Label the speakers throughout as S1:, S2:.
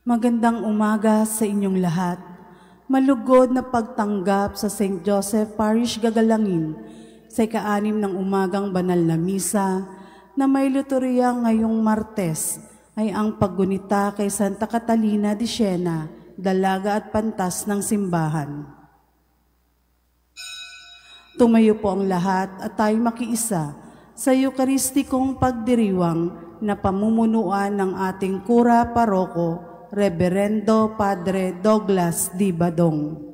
S1: Magandang umaga sa inyong lahat. Malugod na pagtanggap sa St. Joseph Parish Gagalangin sa ika-6 ng umagang banal na misa na may liturya ngayong Martes ay ang paggunita kay Santa Catalina de Siena, dalaga at pantas ng simbahan. Tumayo po ang lahat at tayo makiisa sa Eucharistikong pagdiriwang na pamumunuan ng ating Kura Paroko, Reverendo Padre Douglas D. Badong.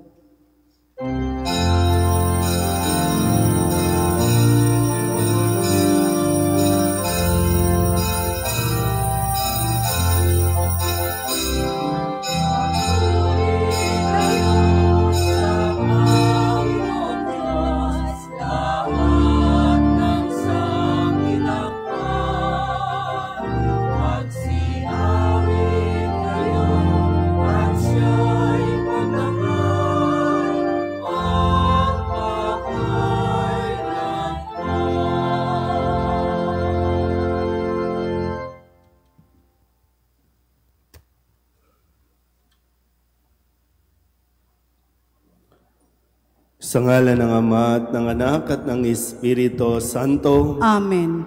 S2: Sa ngalan ng Ama at ng Anak at ng Espiritu Santo.
S1: Amen.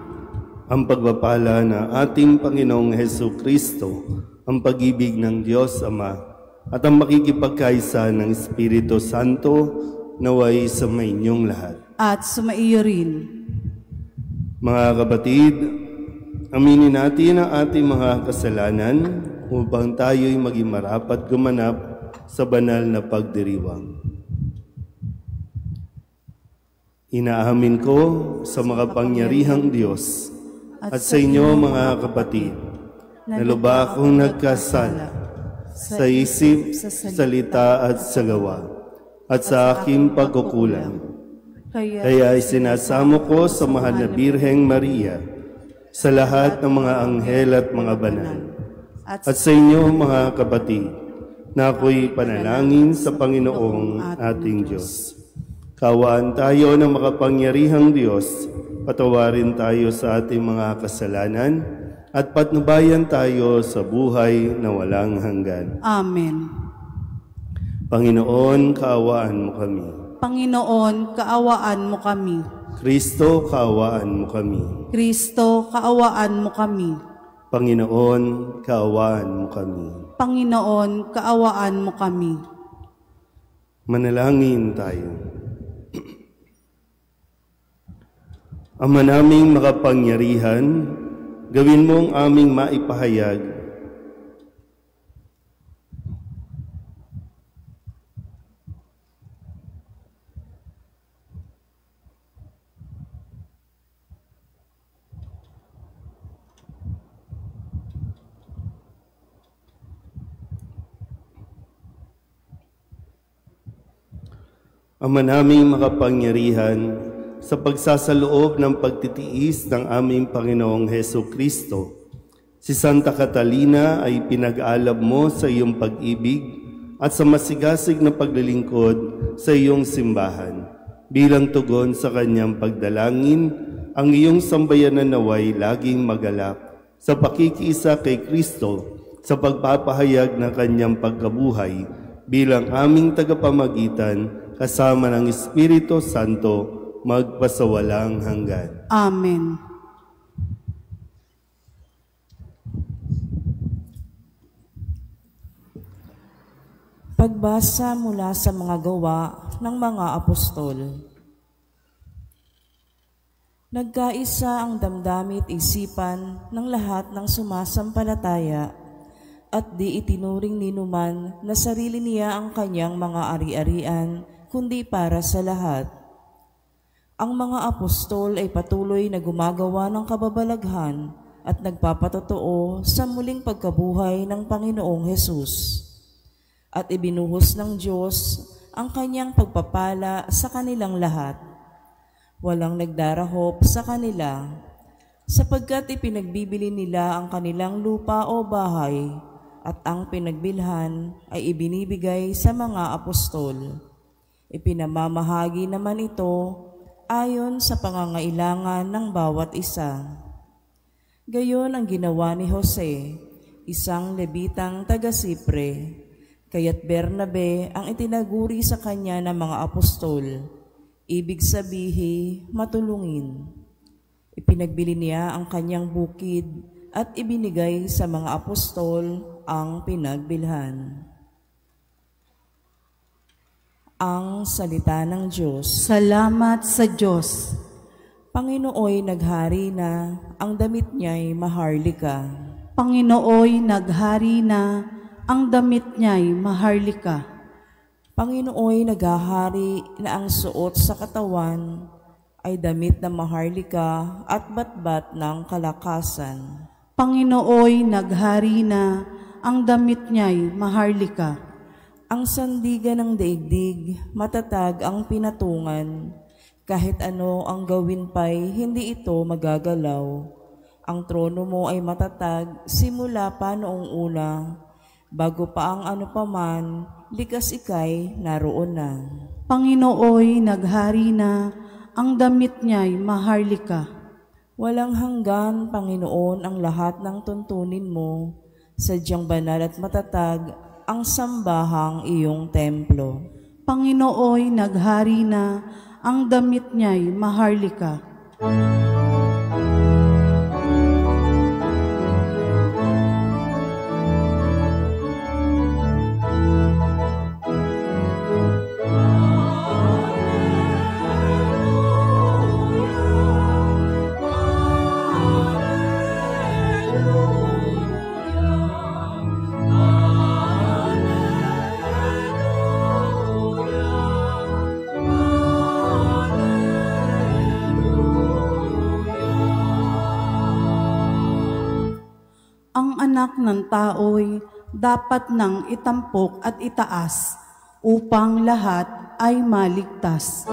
S2: Ang pagpapala ng ating Panginoong Hesukristo, ang pag-ibig ng Diyos Ama, at ang makikipagkaisa ng Espiritu Santo naway sa inyong lahat.
S1: At sumaiyo rin.
S2: Mga kapatid, aminin natin ang ating mga kasalanan upang tayo'y maging marapat gumanap sa banal na pagdiriwang. Inaamin ko sa makapangyarihang Diyos at sa inyo mga kapatid na lubha akong nagkasala sa isip, salita at sa gawa at sa aking pagkukulang. Kaya isinasamo ko sa mahal na Birheng Maria, sa lahat ng mga anghel at mga banal, at sa inyo mga kapatid na ako'y panalangin sa Panginoong ating Diyos. Kaawaan tayo ng makapangyarihang Diyos, patawarin tayo sa ating mga kasalanan, at patnubayan tayo sa buhay na walang hanggan.
S1: Amen.
S2: Panginoon, kaawaan mo kami.
S1: Panginoon, kaawaan mo kami.
S2: Kristo, kaawaan mo kami.
S1: Kristo, kaawaan mo kami.
S2: Panginoon, kaawaan mo kami.
S1: Panginoon, kaawaan mo kami.
S2: Manalangin tayo. Ama naming makapangyarihan, gawin mo ang aming maipahayag Ama naming makapangyarihan, sa pagsasaloob ng pagtitiis ng aming Panginoong Hesukristo, si Santa Catalina ay pinag-alab mo sa iyong pag-ibig at sa masigasig na paglilingkod sa iyong simbahan. Bilang tugon sa kanyang pagdalangin, ang iyong sambayanan naway laging magalak sa pakikiisa kay Kristo sa pagpapahayag ng kanyang pagkabuhay bilang aming tagapamagitan kasama ng Espiritu Santo magpasawalang hanggan.
S1: Amen.
S3: Pagbasa mula sa mga gawa ng mga apostol. Nagkaisa ang damdamit isipan ng lahat ng sumasampalataya at di itinuring ninuman na sarili niya ang kanyang mga ari-arian, kundi para sa lahat. Ang mga apostol ay patuloy na gumagawa ng kababalaghan at nagpapatotoo sa muling pagkabuhay ng Panginoong Hesus. At ibinuhos ng Diyos ang kanyang pagpapala sa kanilang lahat. Walang nagdarahop sa kanila, sapagkat ipinagbibili nila ang kanilang lupa o bahay, at ang pinagbilhan ay ibinibigay sa mga apostol. Ipinamamahagi naman ito ayon sa pangangailangan ng bawat isa. Gayon ang ginawa ni Jose, isang Levitang taga-Sipre. Kaya't Bernabe ang itinaguri sa kanya ng mga apostol, ibig sabihin, matulungin. Ipinagbili niya ang kanyang bukid at ibinigay sa mga apostol ang pinagbilhan. Ang salita ng Diyos.
S1: Salamat sa Diyos.
S3: Panginooy naghari na, ang damit niya'y maharlika.
S1: Panginooy naghari na, ang damit niya'y maharlika.
S3: Panginooy naghahari na ang suot sa katawan ay damit na maharlika at batbat ng kalakasan.
S1: Panginooy naghari na, ang damit niya'y maharlika.
S3: Ang sandigan ng daigdig, matatag ang pinatungan. Kahit ano ang gawin pa'y hindi ito magagalaw. Ang trono mo ay matatag simula pa noong una. Bago pa ang ano paman, likas ika'y naroon na.
S1: Panginooy naghari na, ang damit niya'y maharlika.
S3: Walang hanggan, Panginoon, ang lahat ng tuntunin mo. Sadyang banal at matatag ang sambahang iyong templo.
S1: Panginooy naghari na, ang damit niya'y maharlika. Ang anak ng tao'y dapat nang itampok at itaas upang lahat ay maligtas.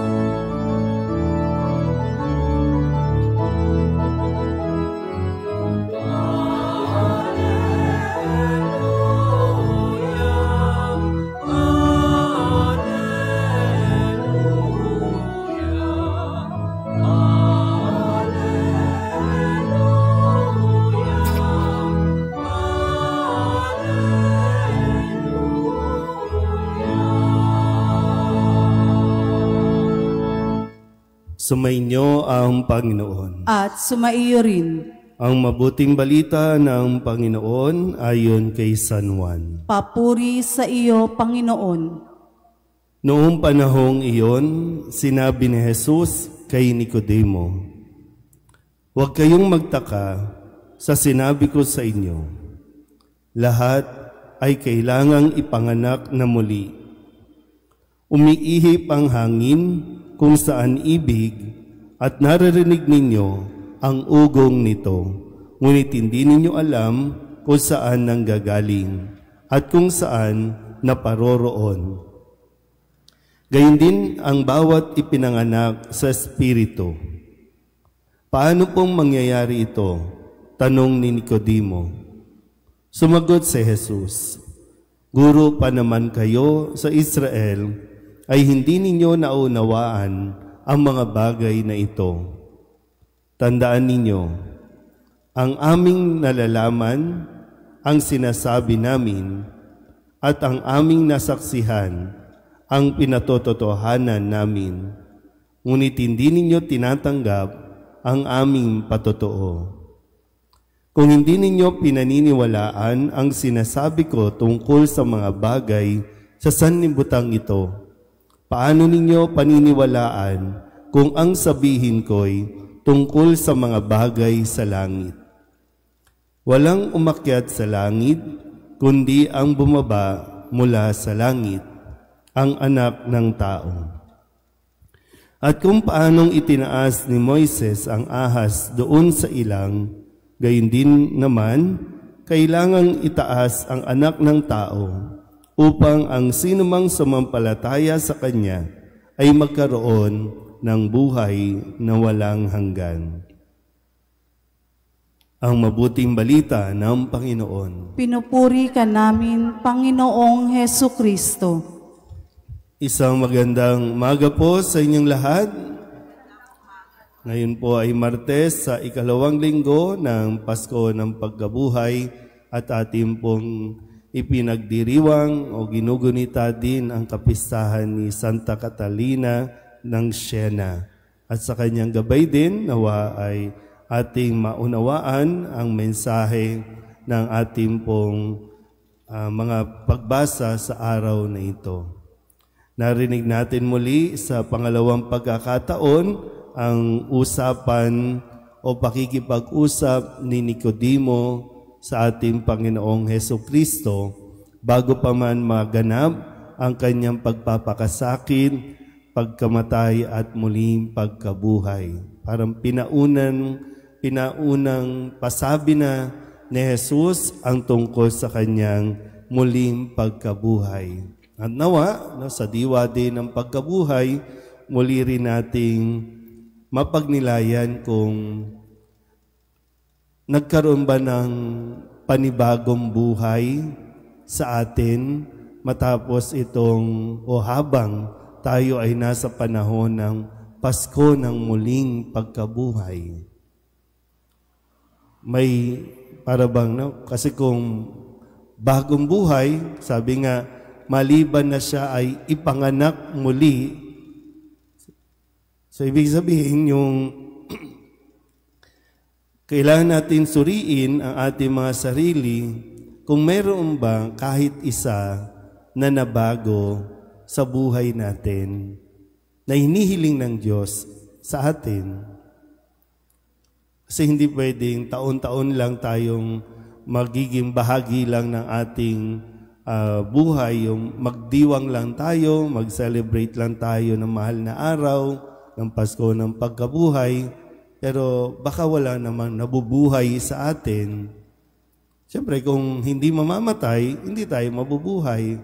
S2: Sumainyo ang Panginoon.
S1: At sumaiyo rin.
S2: Ang mabuting balita ng Panginoon ayon kay San Juan.
S1: Papuri sa iyo, Panginoon.
S2: Noong panahong iyon, sinabi ni Jesus kay Nicodemo, "Huwag kayong magtaka sa sinabi ko sa inyo. Lahat ay kailangang ipanganak na muli. Umiihip ang hangin kung saan ibig at naririnig ninyo ang ugong nito, ngunit hindi ninyo alam kung saan nanggagaling at kung saan naparoroon. Gayon din ang bawat ipinanganak sa Espiritu." "Paano pong mangyayari ito?" tanong ni Nicodemo. Sumagot si Jesus, "Guro pa naman kayo sa Israel, ay hindi ninyo naunawaan ang mga bagay na ito. Tandaan ninyo, ang aming nalalaman, ang sinasabi namin, at ang aming nasaksihan, ang pinatotohanan namin. Ngunit hindi ninyo tinatanggap ang aming patotoo. Kung hindi ninyo pinaniniwalaan ang sinasabi ko tungkol sa mga bagay sa sanlibutan ito, paano ninyo paniniwalaan kung ang sabihin ko'y tungkol sa mga bagay sa langit? Walang umakyat sa langit, kundi ang bumaba mula sa langit, ang anak ng tao. At kung paanong itinaas ni Moises ang ahas doon sa ilang, gayon din naman, kailangang itaas ang anak ng tao, upang ang sinumang sumampalataya sa Kanya ay magkaroon ng buhay na walang hanggan. Ang mabuting balita ng Panginoon.
S1: Pinupuri ka namin, Panginoong Hesukristo.
S2: Isang magandang umaga po sa inyong lahat. Ngayon po ay Martes sa 2nd linggo ng Pasko ng Pagkabuhay at ating pong ipinagdiriwang o ginugunita din ang kapistahan ni Santa Catalina ng Siena. At sa kanyang gabay din, nawa ay ating maunawaan ang mensahe ng ating pong mga pagbasa sa araw na ito. Narinig natin muli sa pangalawang pagkakataon ang usapan o pakikipag-usap ni Nicodemo sa ating Panginoong Hesukristo bago pa man maganap ang kanyang pagpapakasakit, pagkamatay at muling pagkabuhay. Parang pinaunang pasabi na ni Jesus ang tungkol sa kanyang muling pagkabuhay. At nawa, sa diwa din ng pagkabuhay, muli rin nating mapagnilayan kung nagkaroon ba ng panibagong buhay sa atin matapos itong o habang tayo ay nasa panahon ng Pasko ng muling pagkabuhay. May parabang, kasi kung bagong buhay, sabi nga, maliban na siya ay ipanganak muli. So, ibig sabihin yung kailangan natin suriin ang ating mga sarili kung mayroon ba kahit isa na nabago sa buhay natin na hinihiling ng Diyos sa atin. Kasi hindi pwedeng taon-taon lang tayong magiging bahagi lang ng ating buhay, yung magdiwang lang tayo, mag-celebrate lang tayo ng mahal na araw, ng Pasko ng pagkabuhay, pero baka wala namang nabubuhay sa atin. Siyempre, kung hindi mamamatay, hindi tayo mabubuhay.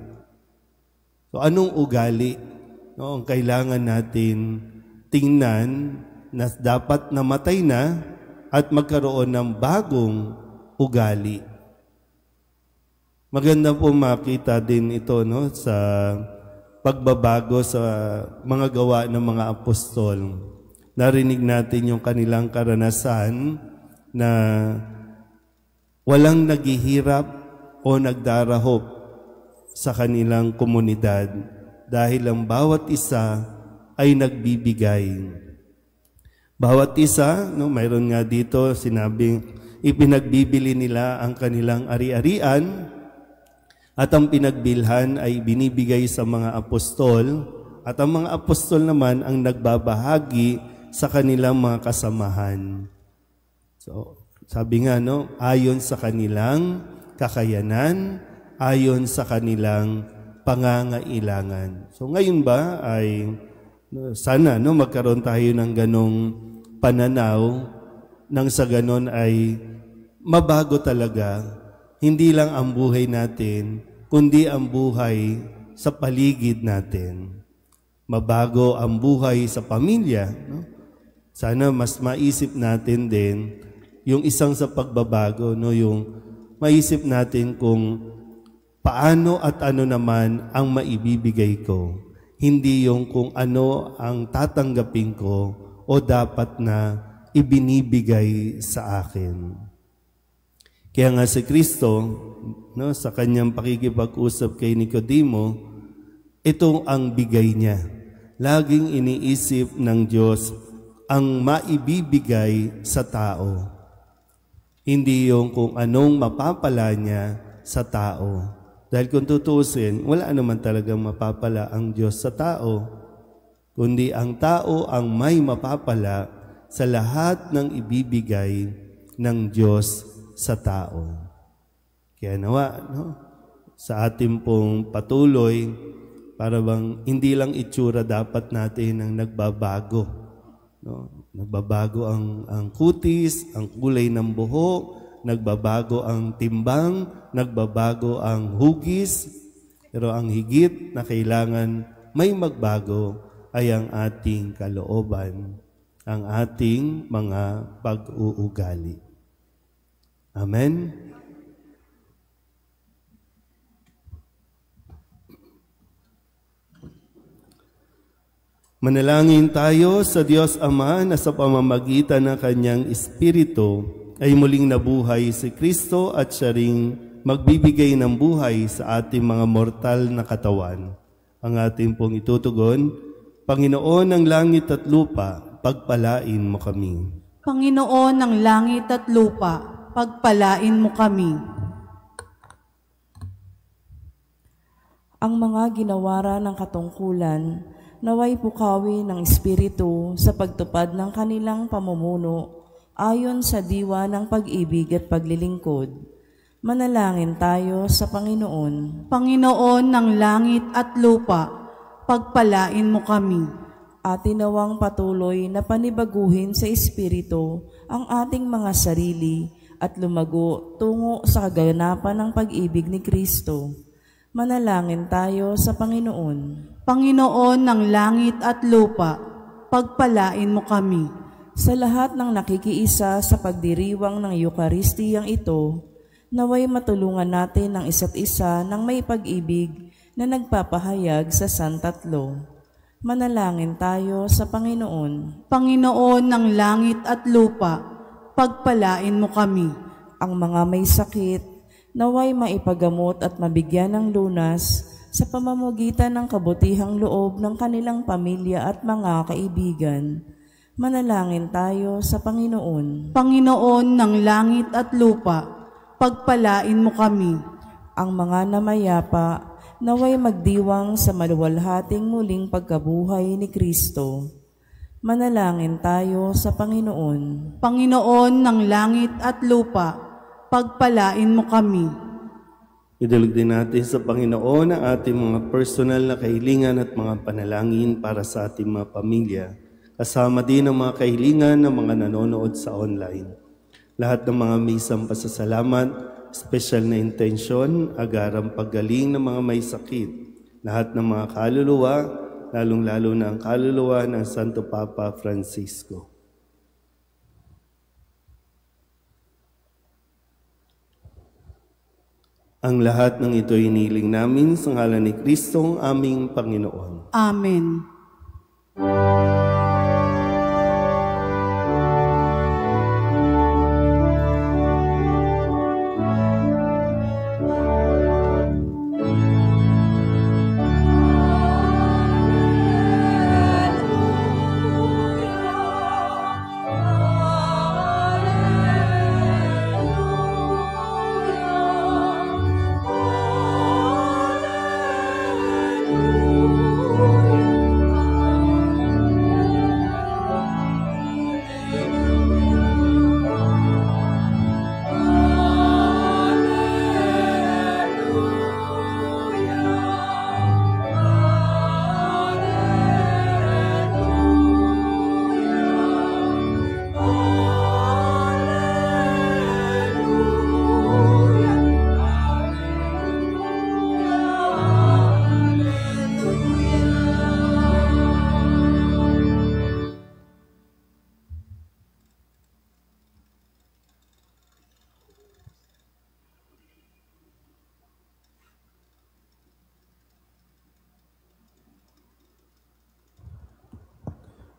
S2: So, anong ugali ang kailangan natin tingnan na dapat namatay na at magkaroon ng bagong ugali? Maganda po makita din ito sa pagbabago sa mga gawa ng mga apostol. Narinig natin yung kanilang karanasan na walang naghihirap o nagdarahop sa kanilang komunidad dahil ang bawat isa ay nagbibigay. Bawat isa, mayroon nga dito sinabing ipinagbibili nila ang kanilang ari-arian at ang pinagbilhan ay binibigay sa mga apostol at ang mga apostol naman ang nagbabahagi sa kanilang mga kasamahan. So, sabi nga, ayon sa kanilang kakayanan, ayon sa kanilang pangangailangan. So, ngayon ba ay sana magkaroon tayo ng ganong pananaw nang sa ganon ay mabago talaga, hindi lang ang buhay natin, kundi ang buhay sa paligid natin. Mabago ang buhay sa pamilya, Sana mas maisip natin din yung isang sa pagbabago, yung maisip natin kung paano at ano naman ang maibibigay ko. Hindi yung kung ano ang tatanggapin ko o dapat na ibinibigay sa akin. Kaya nga si Kristo, sa kanyang pakikipag-usap kay Nicodemo, ito ang bigay niya. Laging iniisip ng Diyos ang maibibigay sa tao. Hindi yung kung anong mapapala niya sa tao. Dahil kung tutusin, wala naman talagang mapapala ang Diyos sa tao, kundi ang tao ang may mapapala sa lahat ng ibibigay ng Diyos sa tao. Kaya nawa, sa ating pong patuloy, para bang hindi lang itsura dapat natin ang nagbabago. Nagbabago ang kutis, ang kulay ng buhok, nagbabago ang timbang, nagbabago ang hugis, pero ang higit na kailangan may magbago ay ang ating kalooban, ang ating mga pag-uugali. Amen? Manalangin tayo sa Diyos Ama na sa pamamagitan ng Kanyang Espiritu ay muling nabuhay si Kristo at siya ring magbibigay ng buhay sa ating mga mortal na katawan. Ang ating pong itutugon, Panginoon ng langit at lupa, pagpalain mo kami.
S1: Panginoon ng langit at lupa, pagpalain mo kami.
S3: Ang mga ginawara ng katungkulan, naway pukawi ng Espiritu sa pagtupad ng kanilang pamumuno ayon sa diwa ng pag-ibig at paglilingkod. Manalangin tayo sa Panginoon.
S1: Panginoon ng langit at lupa, pagpalain mo kami.
S3: Atin nawang patuloy na panibaguhin sa Espiritu ang ating mga sarili at lumago tungo sa kaganapan ng pag-ibig ni Kristo. Manalangin tayo sa Panginoon.
S1: Panginoon ng langit at lupa, pagpalain mo kami.
S3: Sa lahat ng nakikiisa sa pagdiriwang ng Eukaristiyang ito, naway matulungan natin ang isa't isa ng may pag-ibig na nagpapahayag sa Santatlo. Manalangin tayo sa Panginoon.
S1: Panginoon ng langit at lupa, pagpalain mo kami.
S3: Ang mga may sakit, naway maipagamot at mabigyan ng lunas sa pamamagitan ng kabutihang loob ng kanilang pamilya at mga kaibigan. Manalangin tayo sa Panginoon.
S1: Panginoon ng langit at lupa, pagpalain mo kami.
S3: Ang mga namayapa, naway magdiwang sa maluwalhating muling pagkabuhay ni Kristo. Manalangin tayo sa Panginoon.
S1: Panginoon ng langit at lupa, pagpalain mo kami.
S2: Idulog din natin sa Panginoon ang ating mga personal na kahilingan at mga panalangin para sa ating mga pamilya. Kasama din ang mga kahilingan ng mga nanonood sa online. Lahat ng mga misang pasasalamat, special na intensyon, agarang paggaling ng mga may sakit. Lahat ng mga kaluluwa, lalong-lalo na ang kaluluwa ng Santo Papa Francisco. Ang lahat ng ito iniling namin sa ngalan ni Kristo, aming Panginoon.
S1: Amen.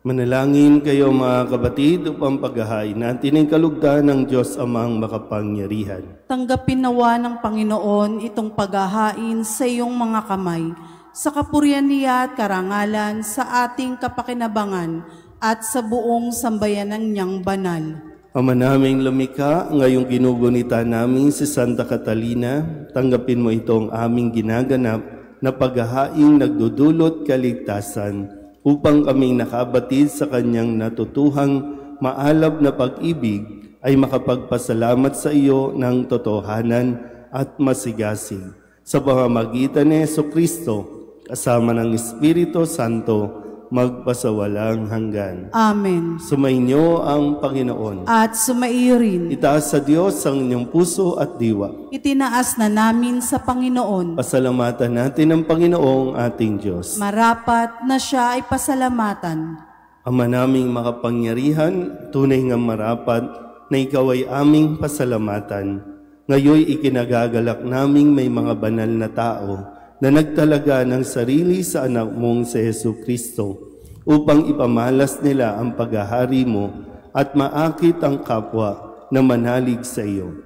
S2: Manalangin kayo mga kapatid upang paghahain natin ang kalugdan ng Diyos Amang makapangyarihan.
S1: Tanggapin nawa ng Panginoon itong paghahain sa iyong mga kamay, sa kapurihan niya at karangalan sa ating kapakinabangan at sa buong sambayanan niyang banal.
S2: Ama naming lumikha, ngayong ginugunita namin si Santa Catalina, tanggapin mo itong aming ginaganap na paghahaing nagdudulot kaligtasan upang kaming nakabatid sa kanyang natutuhang maalab na pag-ibig ay makapagpasalamat sa iyo ng totohanan at masigasig. Sa pamamagitan ni Jesucristo, kasama ng Espiritu Santo, magpasawalang hanggan.
S1: Amen.
S2: Sumainyo ang Panginoon.
S1: At sumaiyo rin.
S2: Itaas sa Diyos ang inyong puso at diwa.
S1: Itinaas na namin sa Panginoon.
S2: Pasalamatan natin ang Panginoong ating Diyos.
S1: Marapat na siya ay pasalamatan.
S2: Ama naming makapangyarihan, tunay nga marapat na ikaw ay aming pasalamatan. Ngayoy ikinagagalak naming may mga banal na tao na nagtalaga ng sarili sa anak mong si Jesucristo upang ipamalas nila ang paghahari mo at maakit ang kapwa na manalig sa iyo.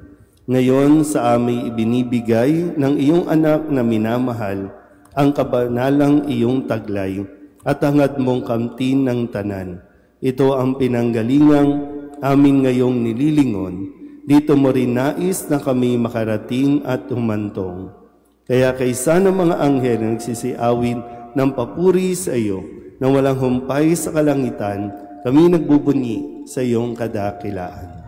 S2: Ngayon sa aming ibinibigay ng iyong anak na minamahal, ang kabanalang iyong taglay at hangad mong kamtin ng tanan. Ito ang pinanggalingang amin ngayong nililingon. Dito mo rin nais na kami makarating at humantong. Kaya kaysa ng mga anghel na nagsisiawin ng papuri sa iyo, na walang humpay sa kalangitan, kami nagbubunyi sa iyong kadakilaan.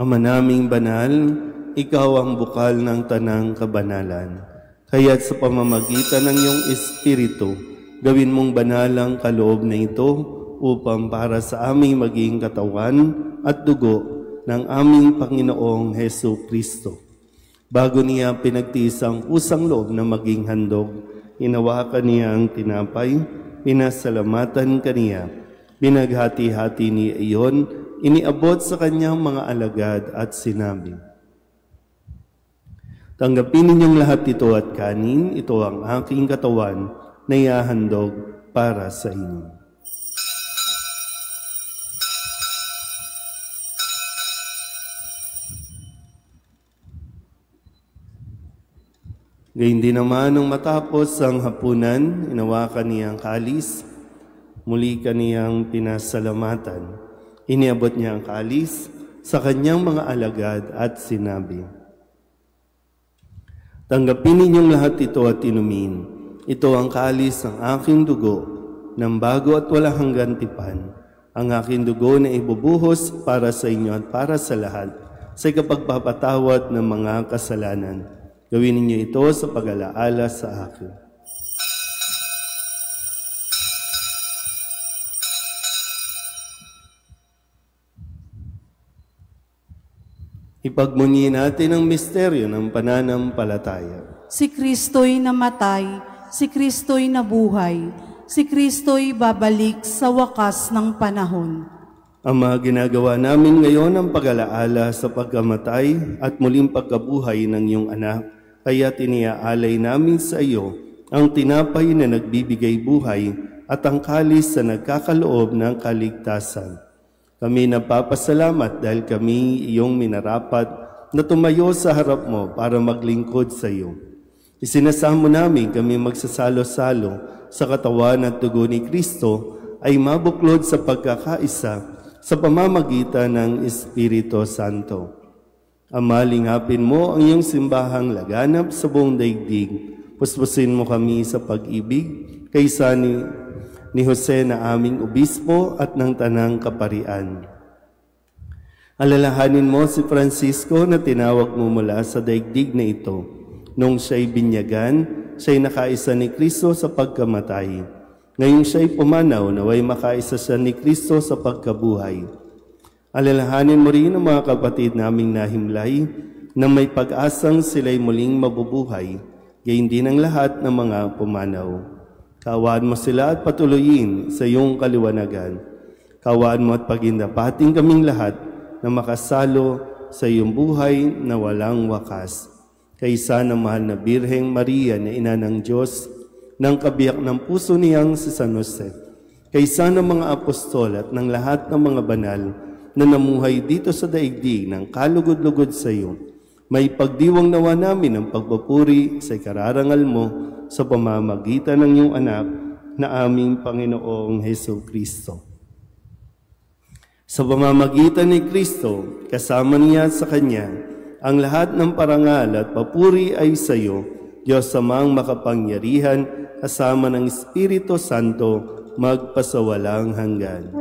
S2: Ama naming banal, ikaw ang bukal ng tanang kabanalan. Kaya't sa pamamagitan ng iyong Espiritu, gawin mong banal ang kaloob na ito upang para sa aming maging katawan at dugo ng aming Panginoong Hesu Kristo. Bago niya pinagtiis ang kusang loob na maging handog, hinawakan niya ang tinapay, pinasalamatan kaniya, binaghati-hati niya iyon, iniabot sa kanyang mga alagad at sinabi, "Tanggapin ninyong lahat ito at kanin, ito ang aking katawan na ihahandog para sa inyo." Gayun din naman nung matapos ang hapunan, inawakan niya ang kalis, muli kaniyang pinasalamatan. Iniabot niya ang kalis sa kanyang mga alagad at sinabi, "Tanggapin ninyong lahat ito at inumin. Ito ang kalis ng aking dugo, ng bago at walang hanggang tipan. Ang aking dugo na ibubuhos para sa inyo at para sa lahat, sa ikapagpapatawad ng mga kasalanan. Gawin ninyo ito sa pag-alaala sa akin." Ipagmuni natin ang misteryo ng pananampalataya.
S1: Si Kristo'y namatay, si Kristo'y nabuhay, si Kristo'y babalik sa wakas ng panahon.
S2: Ama, ginagawa namin ngayon ang pag-alaala sa pagkamatay at muling pagkabuhay ng iyong anak, kaya tiniaalay namin sa iyo ang tinapay na nagbibigay buhay at ang kalis na nagkakaloob ng kaligtasan. Kami nagpapasalamat dahil kami iyong minarapat na tumayo sa harap mo para maglingkod sa iyo. Isinasamo namin kami magsasalo-salo sa katawan at dugo ni Kristo ay mabuklod sa pagkakaisa sa pamamagitan ng Espiritu Santo. Ama, lingapin mo ang iyong simbahang laganap sa buong daigdig. Puspusin mo kami sa pag-ibig kaysa ni Jose na aming obispo at ng tanang kaparian. Alalahanin mo si Francisco na tinawag mo mula sa daigdig na ito. Nung siya'y binyagan, siya'y nakaisa ni Kristo sa pagkamatay. Ngayong siya'y pumanaw, naway makaisa siya ni Kristo sa pagkabuhay. Alalahanin mo rin ang mga kapatid naming nahimlay na may pag-asang sila'y muling mabubuhay, gayon din ang lahat ng mga pumanaw. Kaawaan mo sila at patuloyin sa iyong kaliwanagan. Kaawaan mo at pagindapating kaming lahat na makasalo sa iyong buhay na walang wakas. Kaysa ng mahal na Birheng Maria na ina ng Diyos, ng kabiyak ng puso niyang si San Jose, kaysa ng mga apostol at ng lahat ng mga banal na namuhay dito sa daigdig ng kalugod-lugod sa iyo, May pagdiwang nawa namin ang pagpupuri sa ikararangal mo sa pamamagitan ng iyong anak na aming Panginoong Hesus Kristo. Sa pamamagitan ni Kristo, kasama niya sa Kanya, ang lahat ng parangal at papuri ay sa iyo, Diyos Amang makapangyarihan, kasama ng Espiritu Santo, magpasawalang hanggan.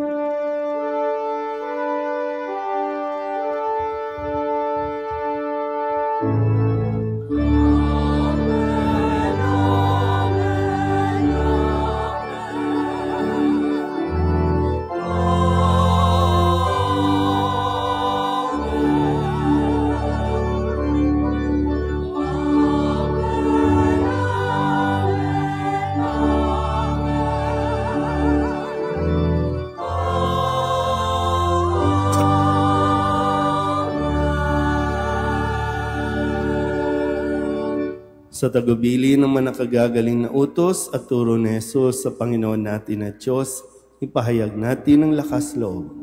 S2: Sa tagubili ng manakagagaling na utos at turo ni Jesus sa Panginoon natin at Diyos, ipahayag natin ang lakas loob.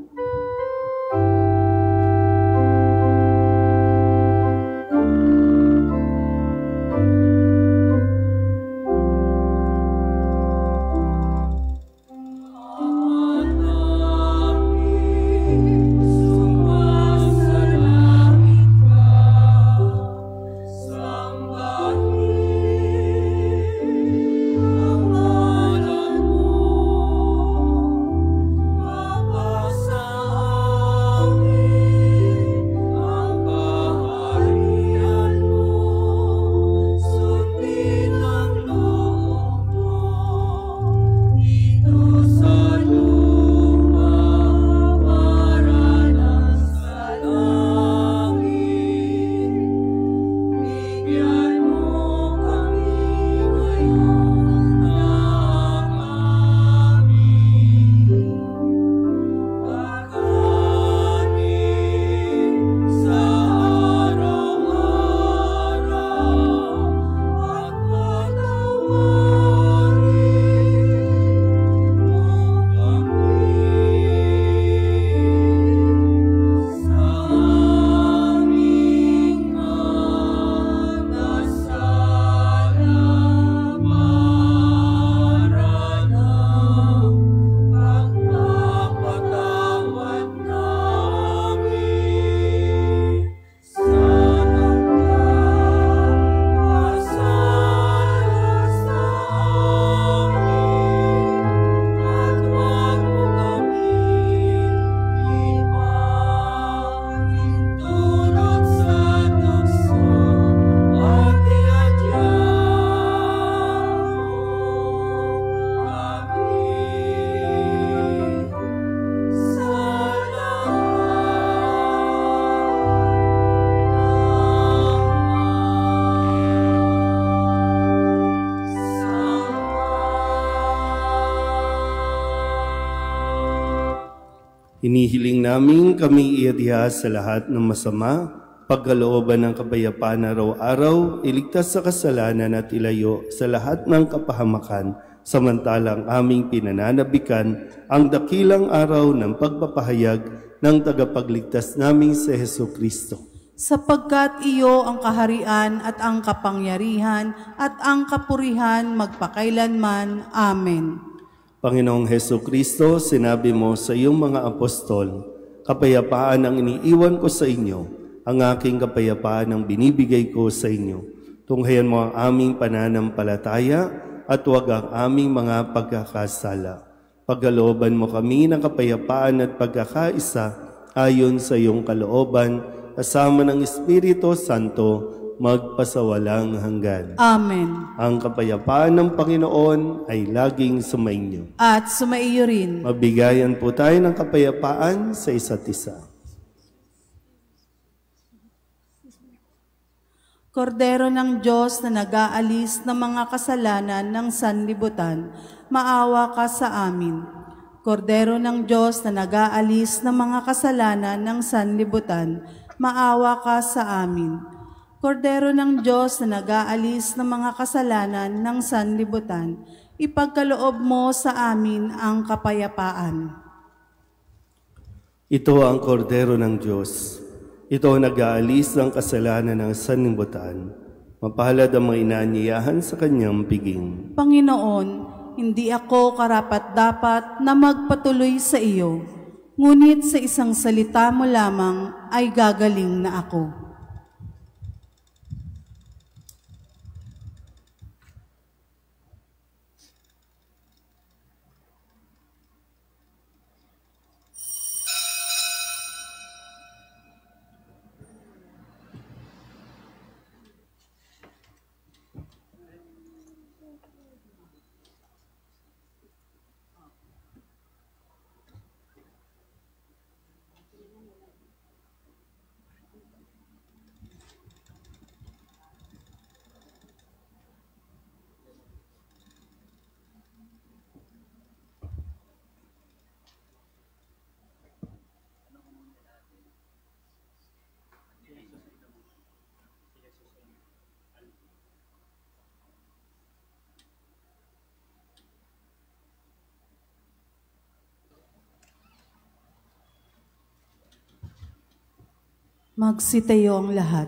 S2: Inihiling namin kami iadya sa lahat ng masama, pagkalooban ng kapayapaan araw-araw, iligtas sa kasalanan at ilayo sa lahat ng kapahamakan, samantalang aming pinananabikan ang dakilang araw ng pagpapahayag ng tagapagligtas naming si Jesucristo.
S1: Sapagkat iyo ang kaharian at ang kapangyarihan at ang kapurihan magpakailanman. Amen.
S2: Panginoong Jesucristo, sinabi mo sa iyong mga apostol, kapayapaan ang iniiwan ko sa inyo, ang aking kapayapaan ang binibigay ko sa inyo. Tunghayan mo ang aming pananampalataya at huwag ang aming mga pagkakasala. Pagkalooban mo kami ng kapayapaan at pagkakaisa ayon sa iyong kalooban, kasama ng Espiritu Santo, magpasawalang hanggan.
S1: Amen.
S2: Ang kapayapaan ng Panginoon ay laging sumainyo.
S1: At sumaiyo rin.
S2: Mabigayan po tayo ng kapayapaan sa isa't isa.
S1: Kordero ng Diyos na nag-aalis ng mga kasalanan ng sanlibutan, maawa ka sa amin. Kordero ng Diyos na nag-aalis ng mga kasalanan ng sanlibutan, maawa ka sa amin. Kordero ng Diyos na nag-aalis ng mga kasalanan ng sanlibutan, ipagkaloob mo sa amin ang kapayapaan.
S2: Ito ang Kordero ng Diyos. Ito ang nag-aalis ng kasalanan ng sanlibutan. Mapalad ang mga inaanyayahan sa kanyang piging.
S1: Panginoon, hindi ako karapat-dapat na magpatuloy sa iyo, ngunit sa isang salita mo lamang ay gagaling na ako. Magsitayo ang lahat.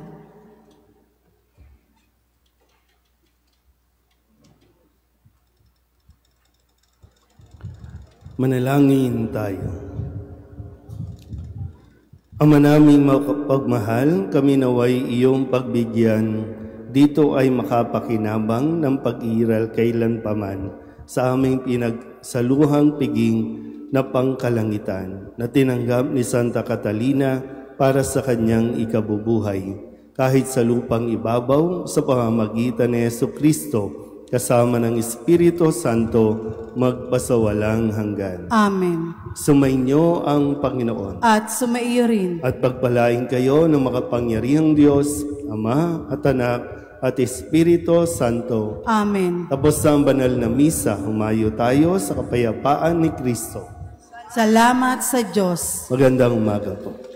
S2: Manalangin tayo. Ama naming mapagmahal, kami naway iyong pagbigyan, dito ay makapakinabang ng pag-iral kailanpaman sa aming pinagsaluhang piging na pangkalangitan na tinanggap ni Santa Catalina para sa kanyang ikabubuhay, kahit sa lupang ibabaw sa pamamagitan ni Jesucristo, kasama ng Espiritu Santo, magpasawalang hanggan.
S1: Amen.
S2: Sumainyo ang Panginoon.
S1: At sumaiyo rin.
S2: At pagpalain kayo ng makapangyarihang Diyos, Ama at Anak at Espiritu Santo.
S1: Amen.
S2: Tapos sa banal na misa, humayo tayo sa kapayapaan ni Kristo.
S1: Salamat sa Diyos.
S2: Magandang umaga po.